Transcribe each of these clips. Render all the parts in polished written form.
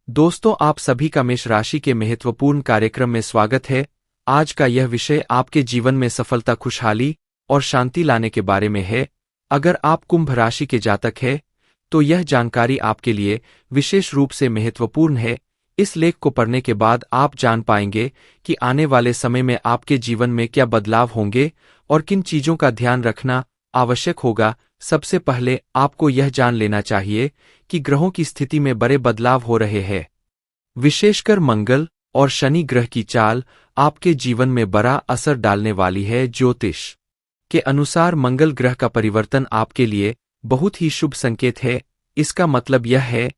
दोस्तों, आप सभी का मेष राशि के महत्वपूर्ण कार्यक्रम में स्वागत है। आज का यह विषय आपके जीवन में सफलता, खुशहाली और शांति लाने के बारे में है। अगर आप कुंभ राशि के जातक हैं, तो यह जानकारी आपके लिए विशेष रूप से महत्वपूर्ण है। इस लेख को पढ़ने के बाद आप जान पाएंगे कि आने वाले समय में आपके जीवन में क्या बदलाव होंगे और किन चीजों का ध्यान रखना आवश्यक होगा। सबसे पहले आपको यह जान लेना चाहिए कि ग्रहों की स्थिति में बड़े बदलाव हो रहे हैं। विशेषकर मंगल और शनि ग्रह की चाल आपके जीवन में बड़ा असर डालने वाली है। ज्योतिष के अनुसार मंगल ग्रह का परिवर्तन आपके लिए बहुत ही शुभ संकेत है। इसका मतलब यह है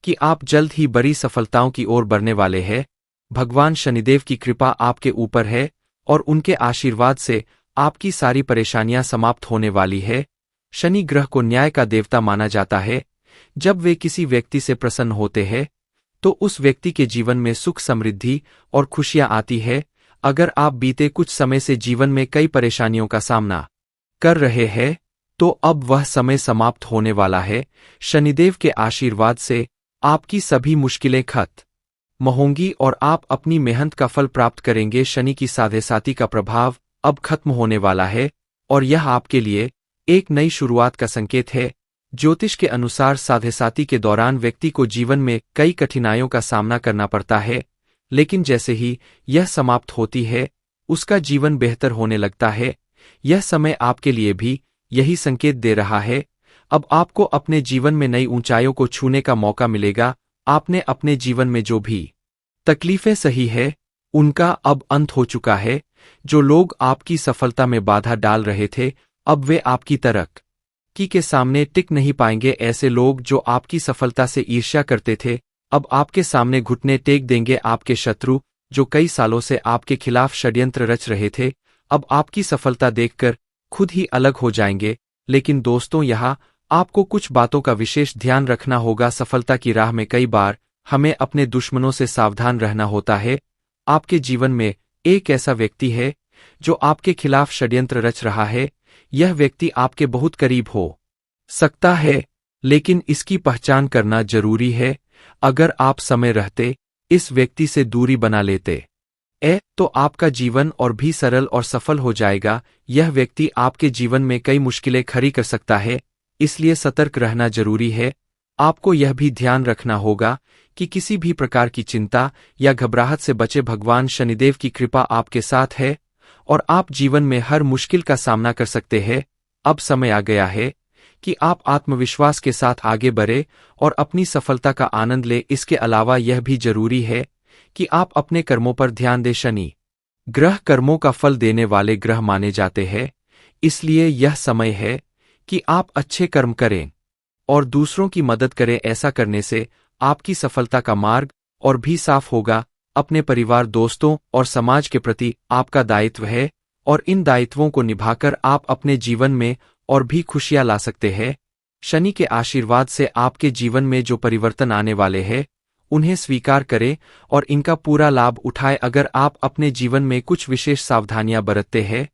कि आप जल्द ही बड़ी सफलताओं की ओर बढ़ने वाले हैं। भगवान शनिदेव की कृपा आपके ऊपर है और उनके आशीर्वाद से आपकी सारी परेशानियां समाप्त होने वाली है। शनि ग्रह को न्याय का देवता माना जाता है। जब वे किसी व्यक्ति से प्रसन्न होते हैं, तो उस व्यक्ति के जीवन में सुख, समृद्धि और खुशियां आती है। अगर आप बीते कुछ समय से जीवन में कई परेशानियों का सामना कर रहे हैं, तो अब वह समय समाप्त होने वाला है। शनिदेव के आशीर्वाद से आपकी सभी मुश्किलें खत्म होंगी और आप अपनी मेहनत का फल प्राप्त करेंगे। शनि की साढ़ेसाती का प्रभाव अब खत्म होने वाला है और यह आपके लिए एक नई शुरुआत का संकेत है। ज्योतिष के अनुसार साढ़ेसाती के दौरान व्यक्ति को जीवन में कई कठिनाइयों का सामना करना पड़ता है, लेकिन जैसे ही यह समाप्त होती है, उसका जीवन बेहतर होने लगता है। यह समय आपके लिए भी यही संकेत दे रहा है। अब आपको अपने जीवन में नई ऊंचाइयों को छूने का मौका मिलेगा। आपने अपने जीवन में जो भी तकलीफें सही है, उनका अब अंत हो चुका है। जो लोग आपकी सफलता में बाधा डाल रहे थे, अब वे आपकी तरक्की के सामने टिक नहीं पाएंगे। ऐसे लोग जो आपकी सफलता से ईर्ष्या करते थे, अब आपके सामने घुटने टेक देंगे। आपके शत्रु, जो कई सालों से आपके खिलाफ षड्यंत्र रच रहे थे, अब आपकी सफलता देखकर खुद ही अलग हो जाएंगे। लेकिन दोस्तों, यहाँ आपको कुछ बातों का विशेष ध्यान रखना होगा। सफलता की राह में कई बार हमें अपने दुश्मनों से सावधान रहना होता है। आपके जीवन में एक ऐसा व्यक्ति है जो आपके खिलाफ षड्यंत्र रच रहा है। यह व्यक्ति आपके बहुत करीब हो सकता है, लेकिन इसकी पहचान करना जरूरी है। अगर आप समय रहते इस व्यक्ति से दूरी बना लेते तो आपका जीवन और भी सरल और सफल हो जाएगा। यह व्यक्ति आपके जीवन में कई मुश्किलें खड़ी कर सकता है, इसलिए सतर्क रहना जरूरी है। आपको यह भी ध्यान रखना होगा कि किसी भी प्रकार की चिंता या घबराहट से बचे। भगवान शनिदेव की कृपा आपके साथ है और आप जीवन में हर मुश्किल का सामना कर सकते हैं। अब समय आ गया है कि आप आत्मविश्वास के साथ आगे बढ़े और अपनी सफलता का आनंद ले। इसके अलावा यह भी जरूरी है कि आप अपने कर्मों पर ध्यान दें। शनि ग्रह कर्मों का फल देने वाले ग्रह माने जाते हैं, इसलिए यह समय है कि आप अच्छे कर्म करें और दूसरों की मदद करें। ऐसा करने से आपकी सफलता का मार्ग और भी साफ होगा। अपने परिवार, दोस्तों और समाज के प्रति आपका दायित्व है और इन दायित्वों को निभाकर आप अपने जीवन में और भी खुशियां ला सकते हैं। शनि के आशीर्वाद से आपके जीवन में जो परिवर्तन आने वाले हैं, उन्हें स्वीकार करें और इनका पूरा लाभ उठाएं। अगर आप अपने जीवन में कुछ विशेष सावधानियां बरतते हैं,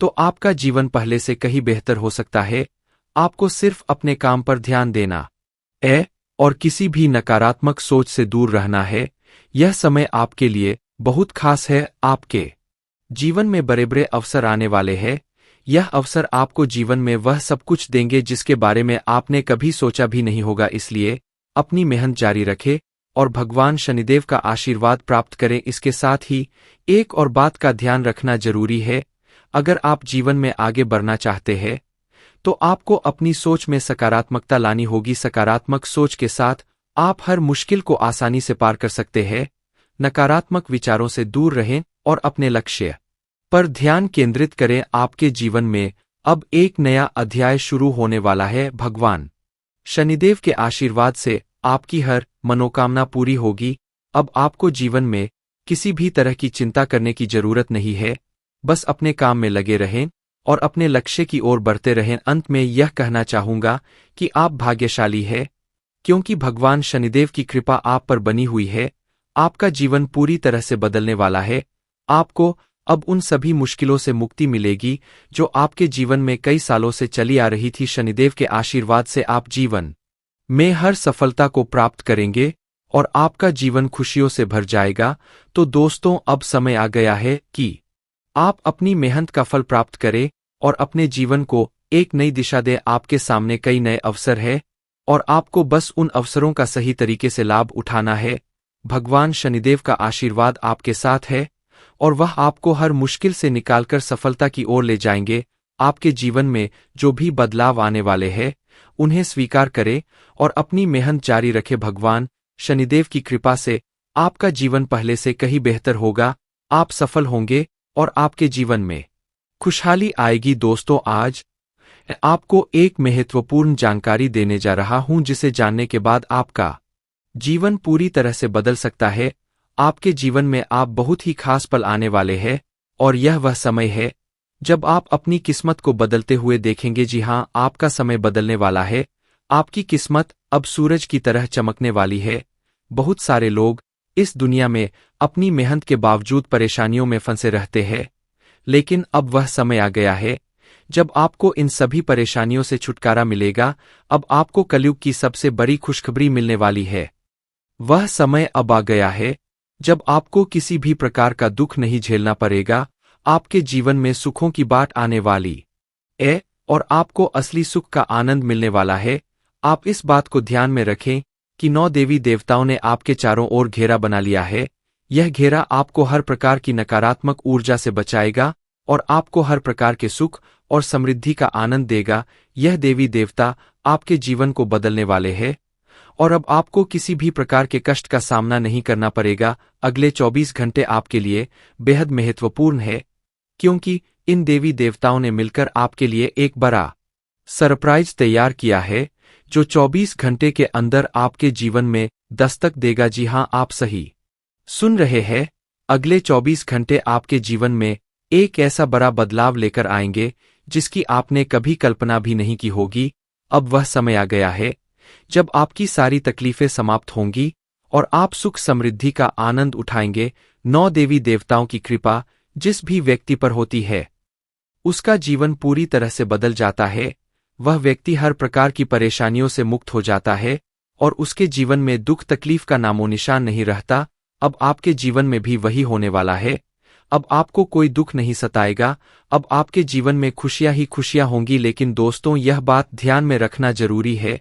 तो आपका जीवन पहले से कहीं बेहतर हो सकता है। आपको सिर्फ अपने काम पर ध्यान देना है और किसी भी नकारात्मक सोच से दूर रहना है। यह समय आपके लिए बहुत खास है। आपके जीवन में बड़े बड़े अवसर आने वाले हैं। यह अवसर आपको जीवन में वह सब कुछ देंगे जिसके बारे में आपने कभी सोचा भी नहीं होगा। इसलिए अपनी मेहनत जारी रखें और भगवान शनिदेव का आशीर्वाद प्राप्त करें। इसके साथ ही एक और बात का ध्यान रखना जरूरी है। अगर आप जीवन में आगे बढ़ना चाहते हैं, तो आपको अपनी सोच में सकारात्मकता लानी होगी। सकारात्मक सोच के साथ आप हर मुश्किल को आसानी से पार कर सकते हैं। नकारात्मक विचारों से दूर रहें और अपने लक्ष्य पर ध्यान केंद्रित करें। आपके जीवन में अब एक नया अध्याय शुरू होने वाला है। भगवान शनिदेव के आशीर्वाद से आपकी हर मनोकामना पूरी होगी। अब आपको जीवन में किसी भी तरह की चिंता करने की जरूरत नहीं है। बस अपने काम में लगे रहें और अपने लक्ष्य की ओर बढ़ते रहें। अंत में यह कहना चाहूंगा कि आप भाग्यशाली हैं, क्योंकि भगवान शनिदेव की कृपा आप पर बनी हुई है। आपका जीवन पूरी तरह से बदलने वाला है। आपको अब उन सभी मुश्किलों से मुक्ति मिलेगी जो आपके जीवन में कई सालों से चली आ रही थी। शनिदेव के आशीर्वाद से आप जीवन में हर सफलता को प्राप्त करेंगे और आपका जीवन खुशियों से भर जाएगा। तो दोस्तों, अब समय आ गया है कि आप अपनी मेहनत का फल प्राप्त करें और अपने जीवन को एक नई दिशा दें। आपके सामने कई नए अवसर हैं और आपको बस उन अवसरों का सही तरीके से लाभ उठाना है। भगवान शनिदेव का आशीर्वाद आपके साथ है और वह आपको हर मुश्किल से निकालकर सफलता की ओर ले जाएंगे। आपके जीवन में जो भी बदलाव आने वाले हैं, उन्हें स्वीकार करें और अपनी मेहनत जारी रखें। भगवान शनिदेव की कृपा से आपका जीवन पहले से कहीं बेहतर होगा। आप सफल होंगे और आपके जीवन में खुशहाली आएगी। दोस्तों, आज आपको एक महत्वपूर्ण जानकारी देने जा रहा हूं जिसे जानने के बाद आपका जीवन पूरी तरह से बदल सकता है। आपके जीवन में आप बहुत ही खास पल आने वाले हैं और यह वह समय है जब आप अपनी किस्मत को बदलते हुए देखेंगे। जी हां, आपका समय बदलने वाला है। आपकी किस्मत अब सूरज की तरह चमकने वाली है। बहुत सारे लोग इस दुनिया में अपनी मेहनत के बावजूद परेशानियों में फंसे रहते हैं, लेकिन अब वह समय आ गया है जब आपको इन सभी परेशानियों से छुटकारा मिलेगा। अब आपको कलयुग की सबसे बड़ी खुशखबरी मिलने वाली है। वह समय अब आ गया है जब आपको किसी भी प्रकार का दुख नहीं झेलना पड़ेगा। आपके जीवन में सुखों की बाट आने वाली है और आपको असली सुख का आनंद मिलने वाला है। आप इस बात को ध्यान में रखें कि 9 देवी देवताओं ने आपके चारों ओर घेरा बना लिया है। यह घेरा आपको हर प्रकार की नकारात्मक ऊर्जा से बचाएगा और आपको हर प्रकार के सुख और समृद्धि का आनंद देगा। यह देवी देवता आपके जीवन को बदलने वाले हैं और अब आपको किसी भी प्रकार के कष्ट का सामना नहीं करना पड़ेगा। अगले 24 घंटे आपके लिए बेहद महत्वपूर्ण है, क्योंकि इन देवी देवताओं ने मिलकर आपके लिए एक बड़ा सरप्राइज तैयार किया है जो 24 घंटे के अंदर आपके जीवन में दस्तक देगा। जी हां, आप सही सुन रहे हैं। अगले 24 घंटे आपके जीवन में एक ऐसा बड़ा बदलाव लेकर आएंगे जिसकी आपने कभी कल्पना भी नहीं की होगी। अब वह समय आ गया है जब आपकी सारी तकलीफें समाप्त होंगी और आप सुख समृद्धि का आनंद उठाएंगे। 9 देवी देवताओं की कृपा जिस भी व्यक्ति पर होती है, उसका जीवन पूरी तरह से बदल जाता है। वह व्यक्ति हर प्रकार की परेशानियों से मुक्त हो जाता है और उसके जीवन में दुख तकलीफ का नामो निशान नहीं रहता। अब आपके जीवन में भी वही होने वाला है। अब आपको कोई दुख नहीं सताएगा। अब आपके जीवन में खुशियां ही खुशियां होंगी। लेकिन दोस्तों, यह बात ध्यान में रखना जरूरी है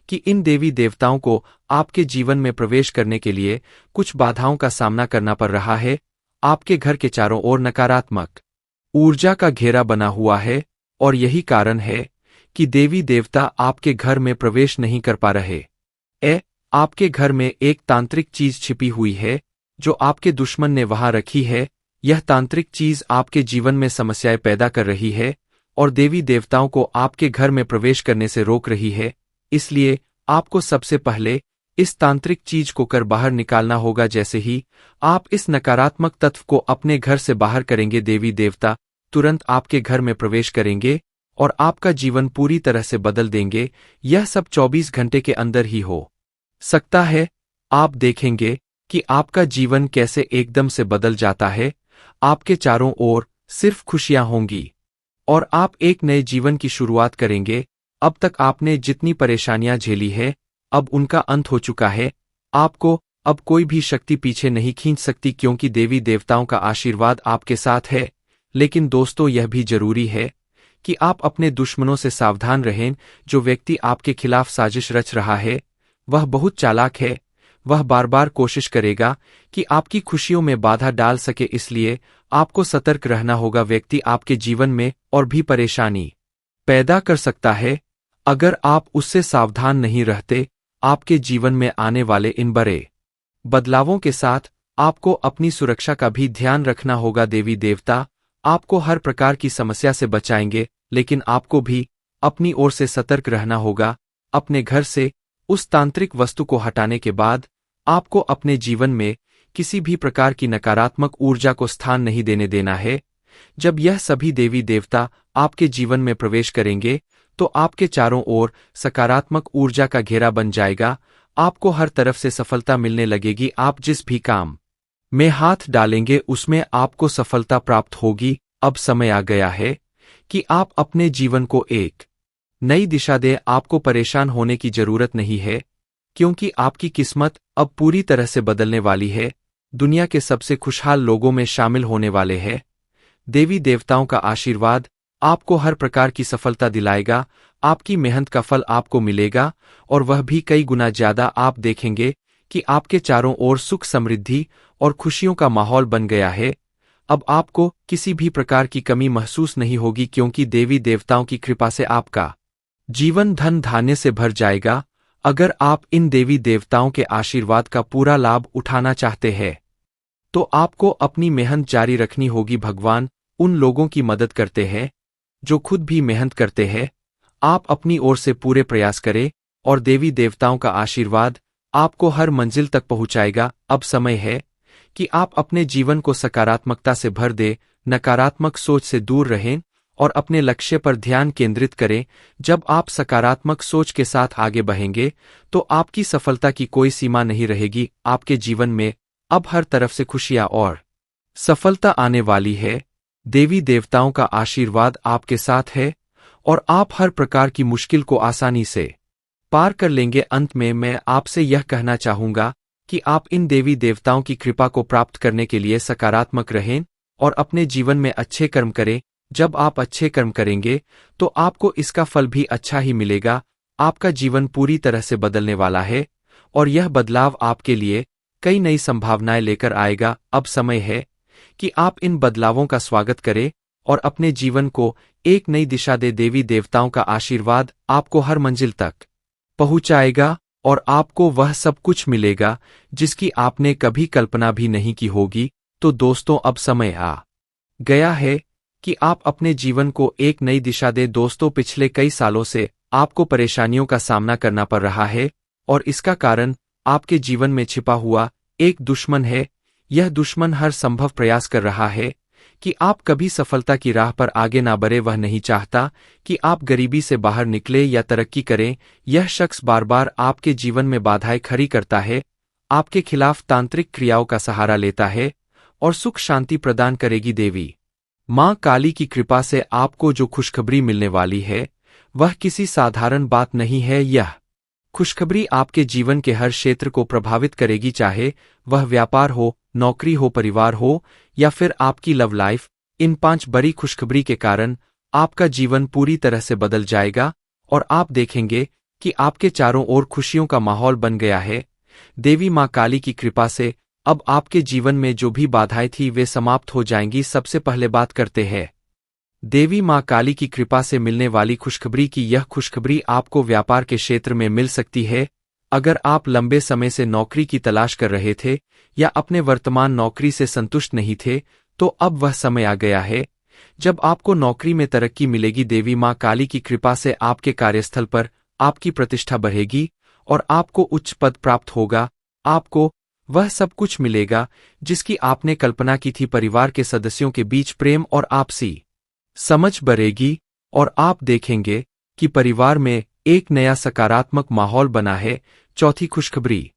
कि इन देवी देवताओं को आपके जीवन में प्रवेश करने के लिए कुछ बाधाओं का सामना करना पड़ रहा है। आपके घर के चारों ओर नकारात्मक ऊर्जा का घेरा बना हुआ है और यही कारण है कि देवी देवता आपके घर में प्रवेश नहीं कर पा रहे। आपके घर में एक तांत्रिक चीज छिपी हुई है जो आपके दुश्मन ने वहां रखी है। यह तांत्रिक चीज आपके जीवन में समस्याएं पैदा कर रही है और देवी देवताओं को आपके घर में प्रवेश करने से रोक रही है। इसलिए आपको सबसे पहले इस तांत्रिक चीज को कर बाहर निकालना होगा। जैसे ही आप इस नकारात्मक तत्व को अपने घर से बाहर करेंगे, देवी देवता तुरंत आपके घर में प्रवेश करेंगे और आपका जीवन पूरी तरह से बदल देंगे। यह सब 24 घंटे के अंदर ही हो सकता है। आप देखेंगे कि आपका जीवन कैसे एकदम से बदल जाता है। आपके चारों ओर सिर्फ खुशियां होंगी और आप एक नए जीवन की शुरुआत करेंगे। अब तक आपने जितनी परेशानियां झेली है, अब उनका अंत हो चुका है। आपको अब कोई भी शक्ति पीछे नहीं खींच सकती, क्योंकि देवी देवताओं का आशीर्वाद आपके साथ है। लेकिन दोस्तों, यह भी जरूरी है कि आप अपने दुश्मनों से सावधान रहें। जो व्यक्ति आपके खिलाफ साजिश रच रहा है, वह बहुत चालाक है। वह बार बार कोशिश करेगा कि आपकी खुशियों में बाधा डाल सके, इसलिए आपको सतर्क रहना होगा। व्यक्ति आपके जीवन में और भी परेशानी पैदा कर सकता है। अगर आप उससे सावधान नहीं रहते, आपके जीवन में आने वाले इन बड़े बदलावों के साथ आपको अपनी सुरक्षा का भी ध्यान रखना होगा। देवी देवता आपको हर प्रकार की समस्या से बचाएंगे, लेकिन आपको भी अपनी ओर से सतर्क रहना होगा। अपने घर से उस तांत्रिक वस्तु को हटाने के बाद आपको अपने जीवन में किसी भी प्रकार की नकारात्मक ऊर्जा को स्थान नहीं देने देना है। जब यह सभी देवी देवता आपके जीवन में प्रवेश करेंगे, तो आपके चारों ओर सकारात्मक ऊर्जा का घेरा बन जाएगा। आपको हर तरफ से सफलता मिलने लगेगी। आप जिस भी काम में हाथ डालेंगे, उसमें आपको सफलता प्राप्त होगी। अब समय आ गया है कि आप अपने जीवन को एक नई दिशा दें। आपको परेशान होने की जरूरत नहीं है, क्योंकि आपकी किस्मत अब पूरी तरह से बदलने वाली है, दुनिया के सबसे खुशहाल लोगों में शामिल होने वाले हैं। देवी देवताओं का आशीर्वाद आपको हर प्रकार की सफलता दिलाएगा, आपकी मेहनत का फल आपको मिलेगा और वह भी कई गुना ज्यादा। आप देखेंगे कि आपके चारों ओर सुख समृद्धि और खुशियों का माहौल बन गया है। अब आपको किसी भी प्रकार की कमी महसूस नहीं होगी, क्योंकि देवी देवताओं की कृपा से आपका जीवन धन धान्य से भर जाएगा। अगर आप इन देवी देवताओं के आशीर्वाद का पूरा लाभ उठाना चाहते हैं तो आपको अपनी मेहनत जारी रखनी होगी। भगवान उन लोगों की मदद करते हैं जो खुद भी मेहनत करते हैं। आप अपनी ओर से पूरे प्रयास करें और देवी देवताओं का आशीर्वाद आपको हर मंजिल तक पहुंचाएगा। अब समय है कि आप अपने जीवन को सकारात्मकता से भर दें, नकारात्मक सोच से दूर रहें और अपने लक्ष्य पर ध्यान केंद्रित करें। जब आप सकारात्मक सोच के साथ आगे बढ़ेंगे तो आपकी सफलता की कोई सीमा नहीं रहेगी। आपके जीवन में अब हर तरफ से खुशियां और सफलता आने वाली है। देवी देवताओं का आशीर्वाद आपके साथ है और आप हर प्रकार की मुश्किल को आसानी से पार कर लेंगे। अंत में मैं आपसे यह कहना चाहूंगा कि आप इन देवी देवताओं की कृपा को प्राप्त करने के लिए सकारात्मक रहें और अपने जीवन में अच्छे कर्म करें। जब आप अच्छे कर्म करेंगे तो आपको इसका फल भी अच्छा ही मिलेगा। आपका जीवन पूरी तरह से बदलने वाला है और यह बदलाव आपके लिए कई नई संभावनाएं लेकर आएगा। अब समय है कि आप इन बदलावों का स्वागत करें और अपने जीवन को एक नई दिशा दे। देवी देवताओं का आशीर्वाद आपको हर मंजिल तक पहुंचाएगा और आपको वह सब कुछ मिलेगा जिसकी आपने कभी कल्पना भी नहीं की होगी। तो दोस्तों, अब समय आ गया है कि आप अपने जीवन को एक नई दिशा दें। दोस्तों, पिछले कई सालों से आपको परेशानियों का सामना करना पड़ रहा है और इसका कारण आपके जीवन में छिपा हुआ एक दुश्मन है। यह दुश्मन हर संभव प्रयास कर रहा है कि आप कभी सफलता की राह पर आगे ना बढ़े। वह नहीं चाहता कि आप गरीबी से बाहर निकले या तरक्की करें। यह शख्स बार बार आपके जीवन में बाधाएं खड़ी करता है, आपके खिलाफ तांत्रिक क्रियाओं का सहारा लेता है और सुख शांति प्रदान करेगी। देवी मां काली की कृपा से आपको जो खुशखबरी मिलने वाली है वह किसी साधारण बात नहीं है। यह खुशखबरी आपके जीवन के हर क्षेत्र को प्रभावित करेगी, चाहे वह व्यापार हो, नौकरी हो, परिवार हो या फिर आपकी लव लाइफ। इन 5 बड़ी खुशखबरी के कारण आपका जीवन पूरी तरह से बदल जाएगा और आप देखेंगे कि आपके चारों ओर खुशियों का माहौल बन गया है। देवी मां काली की कृपा से अब आपके जीवन में जो भी बाधाएं थी वे समाप्त हो जाएंगी। सबसे पहले बात करते हैं देवी मां काली की कृपा से मिलने वाली खुशखबरी की। यह खुशखबरी आपको व्यापार के क्षेत्र में मिल सकती है। अगर आप लंबे समय से नौकरी की तलाश कर रहे थे या अपने वर्तमान नौकरी से संतुष्ट नहीं थे तो अब वह समय आ गया है जब आपको नौकरी में तरक्की मिलेगी। देवी मां काली की कृपा से आपके कार्यस्थल पर आपकी प्रतिष्ठा बढ़ेगी और आपको उच्च पद प्राप्त होगा। आपको वह सब कुछ मिलेगा जिसकी आपने कल्पना की थी। परिवार के सदस्यों के बीच प्रेम और आपसी समझ बढ़ेगी और आप देखेंगे कि परिवार में एक नया सकारात्मक माहौल बना है। चौथी खुशखबरी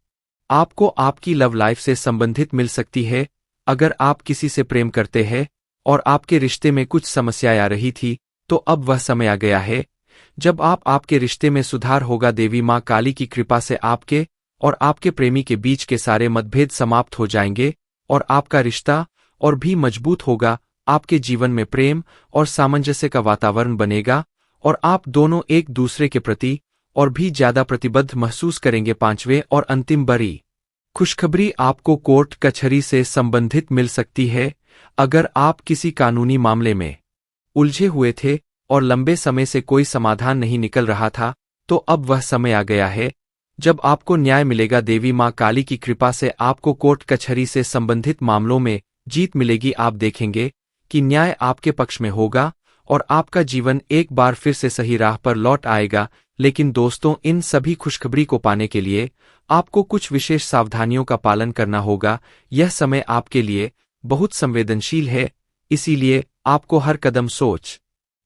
आपको आपकी लव लाइफ से संबंधित मिल सकती है। अगर आप किसी से प्रेम करते हैं और आपके रिश्ते में कुछ समस्याएं आ रही थी तो अब वह समय आ गया है जब आपके रिश्ते में सुधार होगा। देवी मां काली की कृपा से आपके और आपके प्रेमी के बीच के सारे मतभेद समाप्त हो जाएंगे और आपका रिश्ता और भी मजबूत होगा। आपके जीवन में प्रेम और सामंजस्य का वातावरण बनेगा और आप दोनों एक दूसरे के प्रति और भी ज्यादा प्रतिबद्ध महसूस करेंगे। 5वें और अंतिम बड़ी खुशखबरी आपको कोर्ट कचहरी से संबंधित मिल सकती है। अगर आप किसी कानूनी मामले में उलझे हुए थे और लंबे समय से कोई समाधान नहीं निकल रहा था तो अब वह समय आ गया है जब आपको न्याय मिलेगा। देवी मां काली की कृपा से आपको कोर्ट कचहरी से संबंधित मामलों में जीत मिलेगी। आप देखेंगे कि न्याय आपके पक्ष में होगा और आपका जीवन एक बार फिर से सही राह पर लौट आएगा। लेकिन दोस्तों, इन सभी खुशखबरी को पाने के लिए आपको कुछ विशेष सावधानियों का पालन करना होगा। यह समय आपके लिए बहुत संवेदनशील है, इसीलिए आपको हर कदम सोच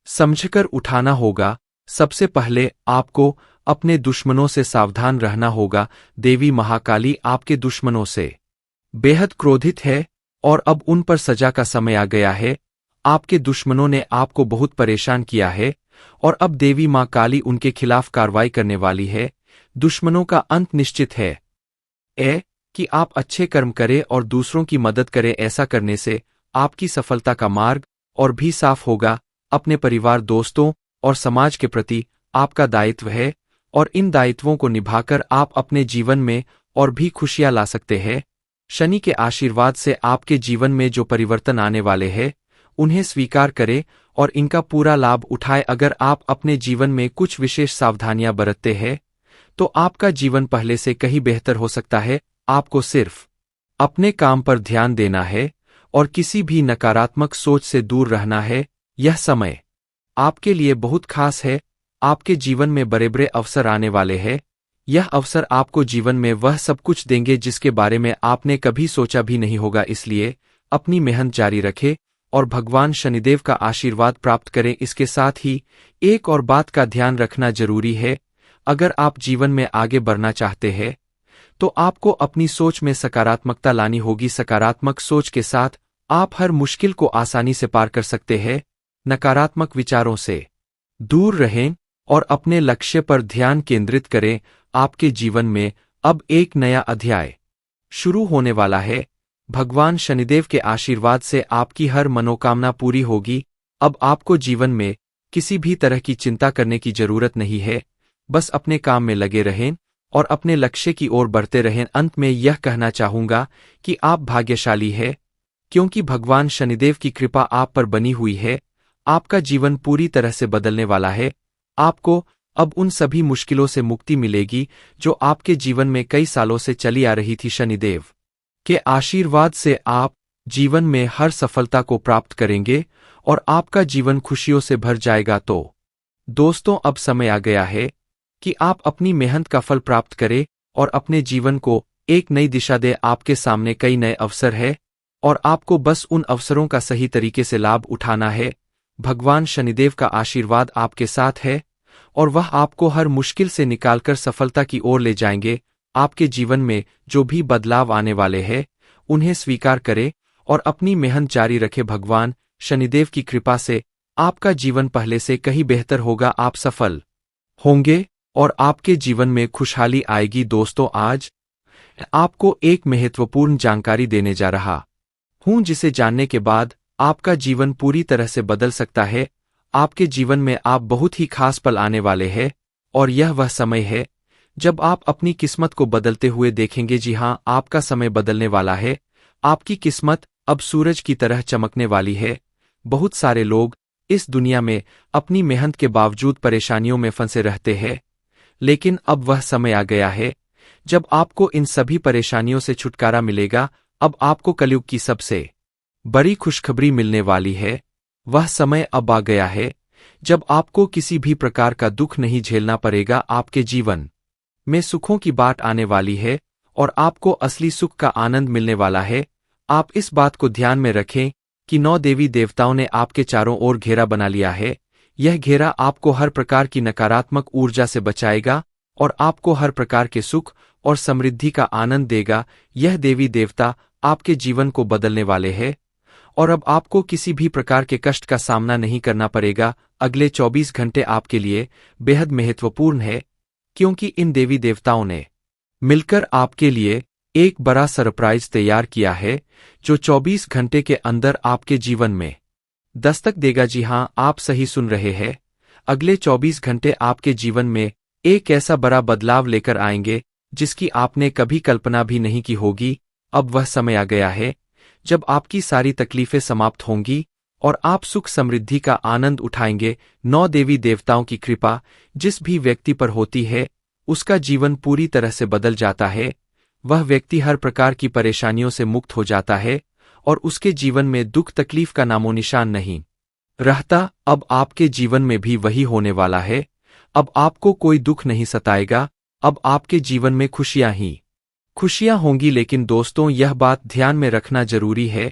समझकर उठाना होगा। सबसे पहले आपको अपने दुश्मनों से सावधान रहना होगा। देवी महाकाली आपके दुश्मनों से बेहद क्रोधित है और अब उन पर सजा का समय आ गया है। आपके दुश्मनों ने आपको बहुत परेशान किया है और अब देवी मां काली उनके खिलाफ कार्रवाई करने वाली है। दुश्मनों का अंत निश्चित है। कि आप अच्छे कर्म करें और दूसरों की मदद करें। ऐसा करने से आपकी सफलता का मार्ग और भी साफ होगा। अपने परिवार, दोस्तों और समाज के प्रति आपका दायित्व है, और इन दायित्वों को निभाकर आप अपने जीवन में और भी खुशियां ला सकते हैं। शनि के आशीर्वाद से आपके जीवन में जो परिवर्तन आने वाले हैं, उन्हें स्वीकार करें और इनका पूरा लाभ उठाएं। अगर आप अपने जीवन में कुछ विशेष सावधानियां बरतते हैं, तो आपका जीवन पहले से कहीं बेहतर हो सकता है। आपको सिर्फ अपने काम पर ध्यान देना है और किसी भी नकारात्मक सोच से दूर रहना है। यह समय आपके लिए बहुत खास है। आपके जीवन में बड़े बड़े अवसर आने वाले हैं। यह अवसर आपको जीवन में वह सब कुछ देंगे जिसके बारे में आपने कभी सोचा भी नहीं होगा। इसलिए अपनी मेहनत जारी रखें और भगवान शनिदेव का आशीर्वाद प्राप्त करें। इसके साथ ही एक और बात का ध्यान रखना जरूरी है। अगर आप जीवन में आगे बढ़ना चाहते हैं, तो आपको अपनी सोच में सकारात्मकता लानी होगी। सकारात्मक सोच के साथ आप हर मुश्किल को आसानी से पार कर सकते हैं। नकारात्मक विचारों से दूर रहें और अपने लक्ष्य पर ध्यान केंद्रित करें। आपके जीवन में अब एक नया अध्याय शुरू होने वाला है। भगवान शनिदेव के आशीर्वाद से आपकी हर मनोकामना पूरी होगी। अब आपको जीवन में किसी भी तरह की चिंता करने की जरूरत नहीं है। बस अपने काम में लगे रहें और अपने लक्ष्य की ओर बढ़ते रहें। अंत में यह कहना चाहूंगा कि आप भाग्यशाली हैं, क्योंकि भगवान शनिदेव की कृपा आप पर बनी हुई है। आपका जीवन पूरी तरह से बदलने वाला है। आपको अब उन सभी मुश्किलों से मुक्ति मिलेगी जो आपके जीवन में कई सालों से चली आ रही थी। शनिदेव के आशीर्वाद से आप जीवन में हर सफलता को प्राप्त करेंगे और आपका जीवन खुशियों से भर जाएगा। तो दोस्तों, अब समय आ गया है कि आप अपनी मेहनत का फल प्राप्त करें और अपने जीवन को एक नई दिशा दें। आपके सामने कई नए अवसर हैं और आपको बस उन अवसरों का सही तरीके से लाभ उठाना है। भगवान शनिदेव का आशीर्वाद आपके साथ है और वह आपको हर मुश्किल से निकालकर सफलता की ओर ले जाएंगे। आपके जीवन में जो भी बदलाव आने वाले हैं, उन्हें स्वीकार करें और अपनी मेहनत जारी रखें। भगवान शनिदेव की कृपा से आपका जीवन पहले से कहीं बेहतर होगा। आप सफल होंगे और आपके जीवन में खुशहाली आएगी। दोस्तों, आज आपको एक महत्वपूर्ण जानकारी देने जा रहा हूं, जिसे जानने के बाद आपका जीवन पूरी तरह से बदल सकता है। आपके जीवन में आप बहुत ही खास पल आने वाले हैं और यह वह समय है जब आप अपनी किस्मत को बदलते हुए देखेंगे। जी हां, आपका समय बदलने वाला है। आपकी किस्मत अब सूरज की तरह चमकने वाली है। बहुत सारे लोग इस दुनिया में अपनी मेहनत के बावजूद परेशानियों में फंसे रहते हैं, लेकिन अब वह समय आ गया है जब आपको इन सभी परेशानियों से छुटकारा मिलेगा। अब आपको कलयुग की सबसे बड़ी खुशखबरी मिलने वाली है। वह समय अब आ गया है जब आपको किसी भी प्रकार का दुख नहीं झेलना पड़ेगा। आपके जीवन में सुखों की बात आने वाली है और आपको असली सुख का आनंद मिलने वाला है। आप इस बात को ध्यान में रखें कि 9 देवी देवताओं ने आपके चारों ओर घेरा बना लिया है। यह घेरा आपको हर प्रकार की नकारात्मक ऊर्जा से बचाएगा और आपको हर प्रकार के सुख और समृद्धि का आनंद देगा। यह देवी देवता आपके जीवन को बदलने वाले हैं और अब आपको किसी भी प्रकार के कष्ट का सामना नहीं करना पड़ेगा। अगले 24 घंटे आपके लिए बेहद महत्वपूर्ण है, क्योंकि इन देवी देवताओं ने मिलकर आपके लिए एक बड़ा सरप्राइज तैयार किया है, जो 24 घंटे के अंदर आपके जीवन में दस्तक देगा। जी हां, आप सही सुन रहे हैं। अगले 24 घंटे आपके जीवन में एक ऐसा बड़ा बदलाव लेकर आएंगे जिसकी आपने कभी कल्पना भी नहीं की होगी। अब वह समय आ गया है जब आपकी सारी तकलीफें समाप्त होंगी और आप सुख समृद्धि का आनंद उठाएंगे। 9 देवी देवताओं की कृपा जिस भी व्यक्ति पर होती है, उसका जीवन पूरी तरह से बदल जाता है। वह व्यक्ति हर प्रकार की परेशानियों से मुक्त हो जाता है और उसके जीवन में दुख तकलीफ का नामोनिशान नहीं रहता। अब आपके जीवन में भी वही होने वाला है। अब आपको कोई दुख नहीं सताएगा। अब आपके जीवन में खुशियां ही खुशियां होंगी। लेकिन दोस्तों, यह बात ध्यान में रखना जरूरी है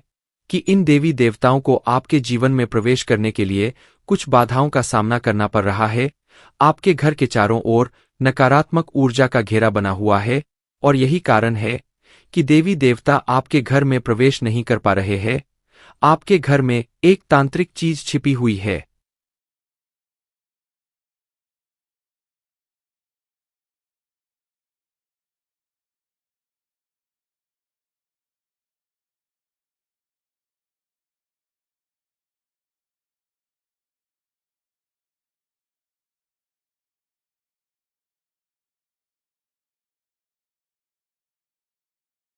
कि इन देवी देवताओं को आपके जीवन में प्रवेश करने के लिए कुछ बाधाओं का सामना करना पड़ रहा है। आपके घर के चारों ओर नकारात्मक ऊर्जा का घेरा बना हुआ है और यही कारण है कि देवी देवता आपके घर में प्रवेश नहीं कर पा रहे हैं। आपके घर में एक तांत्रिक चीज छिपी हुई है